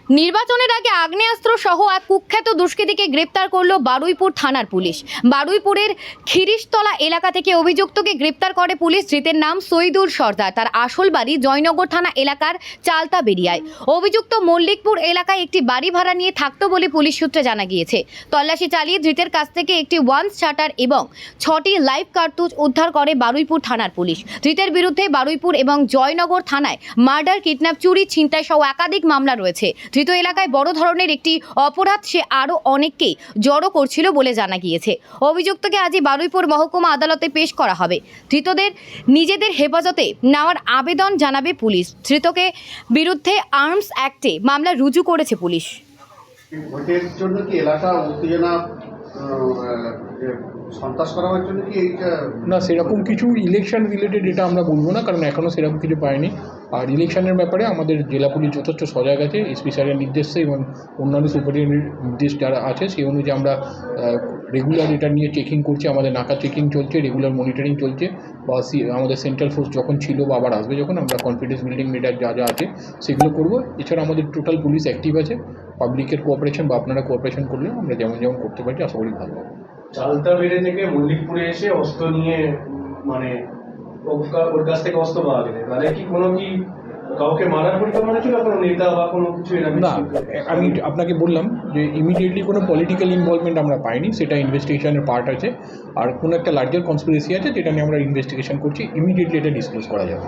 নির্বাচনের আগে আগ্নেয়াস্ত্র সহ এক কুখ্যাত দুষ্কৃতীকে গ্রেপ্তার করল বারুইপুর থানার পুলিশ। বারুইপুরের খিরিশতলা এলাকা থেকে অভিযুক্তকে গ্রেপ্তার করে পুলিশ। ধৃতের নাম সৈদুল সর্দার। তার আসল বাড়ি জয়নগর থানা এলাকার চালতা বেরিয়ায়। অভিযুক্ত মল্লিকপুর এলাকায় একটি বাড়ি ভাড়া নিয়ে থাকতো বলে পুলিশ সূত্রে জানা গিয়েছে। তল্লাশি চালিয়ে ধৃতের কাছ থেকে একটি ওয়ান্স শাটার এবং 6টি লাইভ কার্তুজ উদ্ধার করে বারুইপুর থানার পুলিশ। ধৃতের বিরুদ্ধে বারুইপুর এবং জয়নগর থানায় মার্ডার, কিডন্যাপ, চুরি, ছিনতাই সহ একাধিক মামলা রয়েছে। ধৃত এলাকায় বড় ধরনের একটি অপরাধ সে আরও অনেককেই জড়ো করছিল বলে জানা গিয়েছে। অভিযুক্তকে আজই বারুইপুর মহকুমা আদালতে পেশ করা হবে। ধৃতদের নিজেদের হেফাজতে নেওয়ার আবেদন জানাবে পুলিশ। ধৃতকে বিরুদ্ধে আর্মস অ্যাক্টে মামলা রুজু করেছে পুলিশ। ভোটের জন্য কি এলাকা উত্তেজনা সন্ত্রাস করার জন্য কি এইটা না, সেরকম কিছু ইলেকশন রিলেটেড এটা আমরা বলবো না, কারণ এখনও সেরকম কিছু পাইনি। আর ইলেকশনের ব্যাপারে আমাদের জেলা পুলিশ যথেষ্ট সজাগ আছে। এসপি স্যারের নির্দেশে এবং অন্যান্য সুপারিনটেন্ডেন্টের নির্দেশ যারা আছে সেই অনুযায়ী আমরা রেগুলার এটা নিয়ে চেকিং করছি। আমাদের নাকা চেকিং চলছে, রেগুলার মনিটরিং চলছে। বা আমাদের সেন্ট্রাল ফোর্স যখন ছিল বা আবার আসবে যখন, আমরা কনফিডেন্স বিল্ডিং মেটার যা যা আছে সেগুলো করবো। এছাড়া আমাদের টোটাল পুলিশ অ্যাক্টিভ আছে। পাবলিকের কোঅপারেশন বা আপনারা কোঅপারেশন করলে আমরা যেমন যেমন করতে পারছি আশা করি ভালো হবে। চালতা বেড়ে থেকে মল্লিকপুরে এসে অস্ত্র নিয়ে মানে ওর কাছ থেকে অস্ত্র পাওয়া গেলে তাহলে কি কোনো কি কাউকে মারার পরিকল্পনা ছিল, কোনো নেতা বা কোনো কিছু? না, আমি আপনাকে বললাম যে ইমিডিয়েটলি কোনো পলিটিক্যাল ইনভলভমেন্ট আমরা পাইনি, সেটা ইনভেস্টিগেশনের পার্ট আছে। আর কোনো একটা লার্জার কনস্পিরেসি আছে যেটা নিয়ে আমরা ইনভেস্টিগেশন করছি। ইমিডিয়েটলি এটা ডিসক্লোজ করা যাবে।